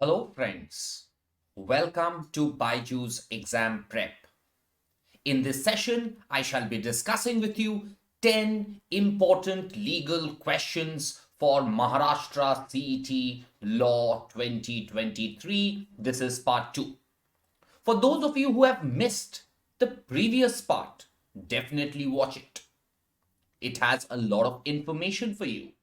Hello friends, welcome to BYJU'S Exam Prep. In this session, I shall be discussing with you 10 important legal questions for Maharashtra CET Law 2023. This is part 2. For those of you who have missed the previous part, definitely watch it. It has a lot of information for you.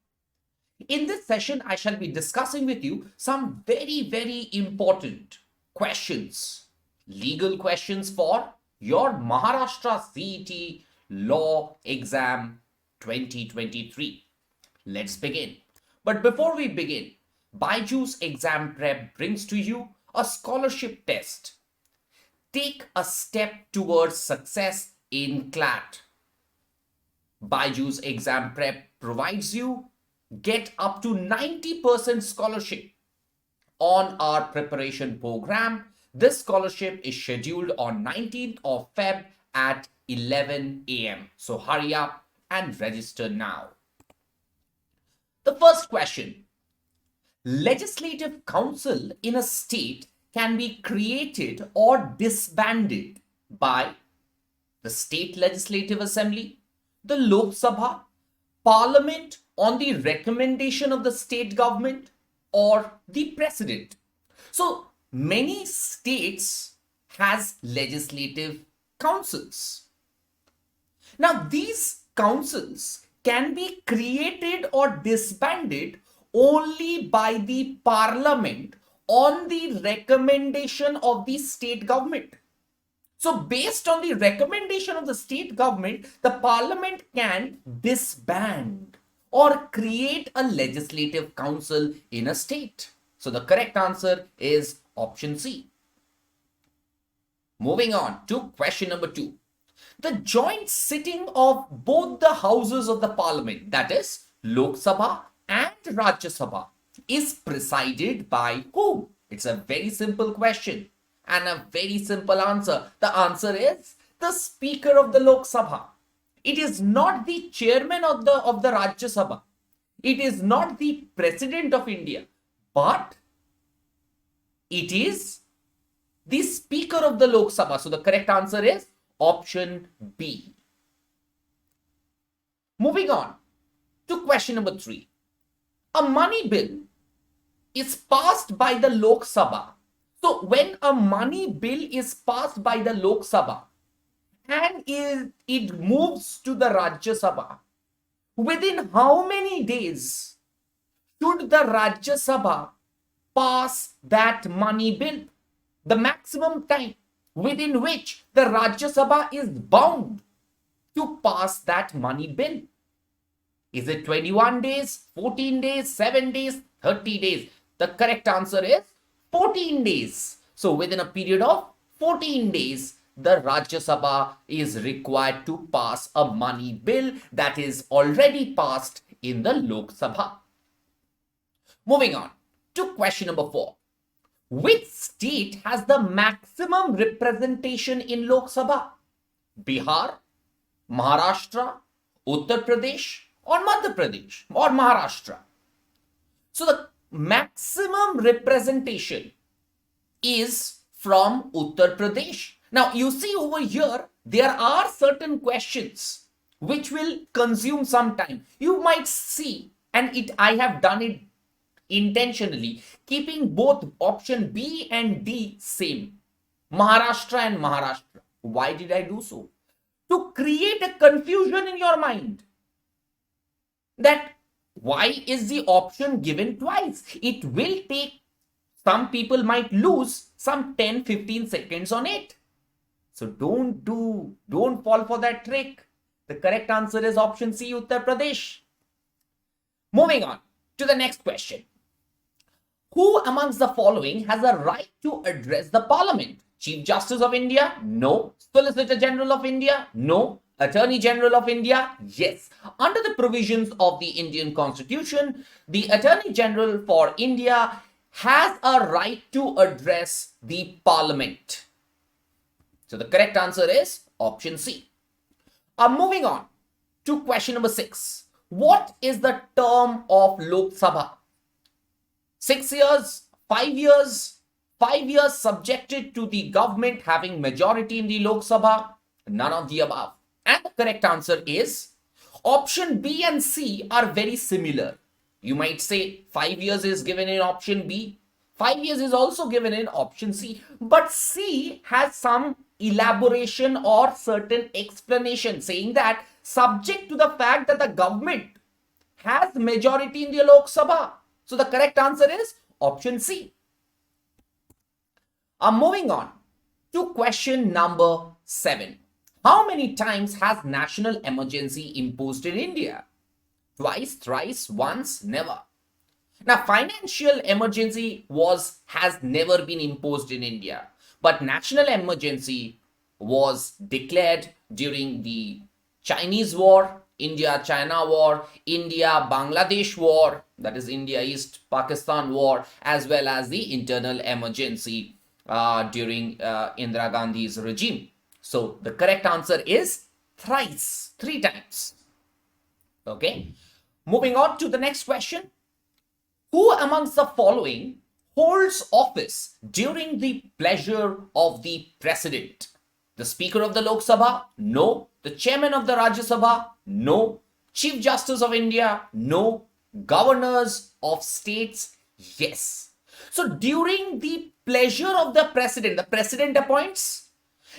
In this session, I shall be discussing with you some very important questions, legal questions for your Maharashtra CET Law Exam 2023. Let's begin. But before we begin, BYJU'S Exam Prep brings to you a scholarship test. Take a step towards success in CLAT. BYJU'S Exam Prep provides you get up to 90% scholarship on our preparation program. This scholarship is scheduled on 19th of Feb at 11 a.m. So hurry up and register now. The first question. Legislative council in a state can be created or disbanded by the state legislative assembly, the Lok Sabha, Parliament on the recommendation of the state government, or the president. So many states has legislative councils. Now these councils can be created or disbanded only by the parliament on the recommendation of the state government. So based on the recommendation of the state government, the parliament can disband or create a legislative council in a state. So the correct answer is option C. Moving on to question number 2. The joint sitting of both the houses of the parliament, that is Lok Sabha and Rajya Sabha, is presided by whom? It's a very simple question and a very simple answer. The answer is the Speaker of the Lok Sabha. It is not the chairman of the Rajya Sabha. It is not the President of India, but it is the Speaker of the Lok Sabha. So the correct answer is option B. Moving on to question number 3. A money bill is passed by the Lok Sabha. So when a money bill is passed by the Lok Sabha and it moves to the Rajya Sabha, within how many days should the Rajya Sabha pass that money bill? The maximum time within which the Rajya Sabha is bound to pass that money bill. Is it 21 days, 14 days, 7 days, 30 days? The correct answer is 14 days. So within a period of 14 days, the Rajya Sabha is required to pass a money bill that is already passed in the Lok Sabha. Moving on to question number 4. Which state has the maximum representation in Lok Sabha? Bihar, Maharashtra, Uttar Pradesh, or Madhya Pradesh, or Maharashtra? So the maximum representation is from Uttar Pradesh. Now you see over here, there are certain questions which will consume some time. You might see, and I have done it intentionally, keeping both option B and D same. Maharashtra and Maharashtra. Why did I do so? To create a confusion in your mind. That why is the option given twice? It will take, some people might lose some 10-15 seconds on it. So don't fall for that trick. The correct answer is option C, Uttar Pradesh. Moving on to the next question. Who amongst the following has a right to address the Parliament? Chief Justice of India? No. Solicitor General of India? No. Attorney General of India? Yes. Under the provisions of the Indian Constitution, the Attorney General for India has a right to address the Parliament. So the correct answer is option C. Moving on to question number 6. What is the term of Lok Sabha? 6 years, 5 years, 5 years subjected to the government having majority in the Lok Sabha, none of the above. And the correct answer is option B and C are very similar. You might say 5 years is given in option B, 5 years is also given in option C, but C has some elaboration or certain explanation saying that subject to the fact that the government has majority in the Lok Sabha. So the correct answer is option C. Moving on to question number 7. Has many times has national emergency imposed in India? Twice, thrice, once, never. Now, financial emergency has never been imposed in India, but national emergency was declared during the Chinese War, India-China War, India-Bangladesh War, that is India-East Pakistan War, as well as the internal emergency during Indira Gandhi's regime. So the correct answer is thrice, 3 times. Okay. Moving on to the next question. Who amongst the following holds office during the pleasure of the president? The Speaker of the Lok Sabha? No. The Chairman of the Rajya Sabha? No. Chief Justice of India? No. Governors of states? Yes. So during the pleasure of the president appoints.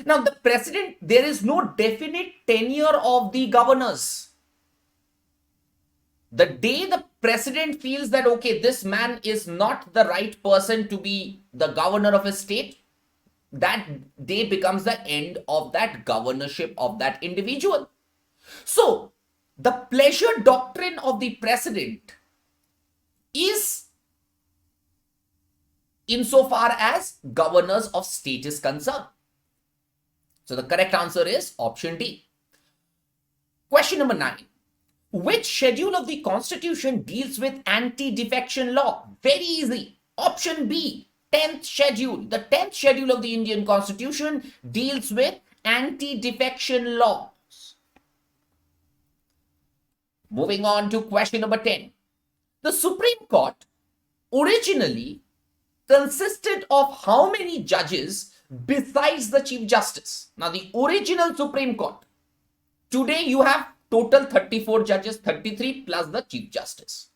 Now the president, there is no definite tenure of the governors. The day the president feels that, okay, this man is not the right person to be the governor of a state, that day becomes the end of that governorship of that individual. So the pleasure doctrine of the president is insofar as governors of state is concerned. So the correct answer is option D. Question number 9. Which schedule of the Constitution deals with anti-defection law? Very easy. Option B, 10th schedule. The 10th schedule of the Indian Constitution deals with anti-defection laws. Moving on to question number 10. The Supreme Court originally consisted of how many judges besides the Chief Justice? Now, the original Supreme Court. Today, you have total 34 judges, 33 plus the Chief Justice.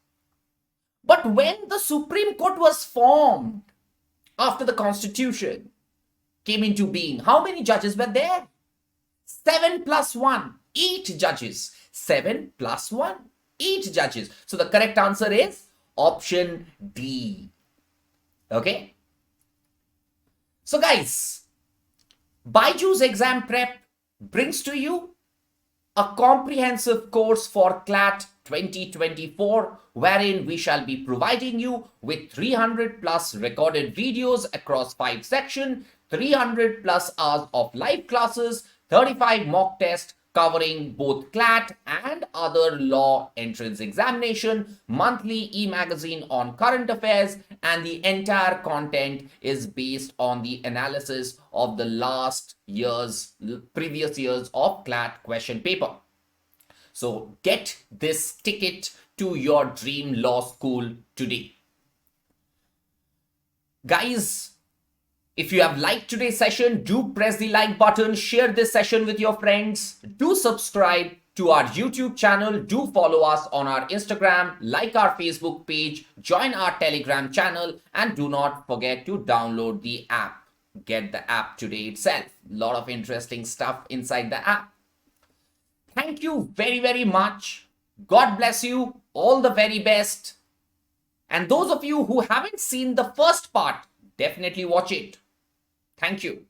But when the Supreme Court was formed after the Constitution came into being, how many judges were there? 7 plus 1, 8 judges. 7 plus 1, 8 judges. So the correct answer is option D. Okay. So guys, BYJU'S Exam Prep brings to you a comprehensive course for CLAT 2024, wherein we shall be providing you with 300 plus recorded videos across 5 sections, 300 plus hours of live classes, 35 mock tests covering both CLAT and other law entrance examination, monthly e-magazine on current affairs, and the entire content is based on the analysis of the previous years of CLAT question paper. So get this ticket to your dream law school today. Guys, if you have liked today's session, do press the like button, share this session with your friends, do subscribe to our YouTube channel, do follow us on our Instagram, like our Facebook page, join our Telegram channel, and do not forget to download the app. Get the app today itself. A lot of interesting stuff inside the app. Thank you very, very much. God bless you. All the very best. And those of you who haven't seen the first part, definitely watch it. Thank you.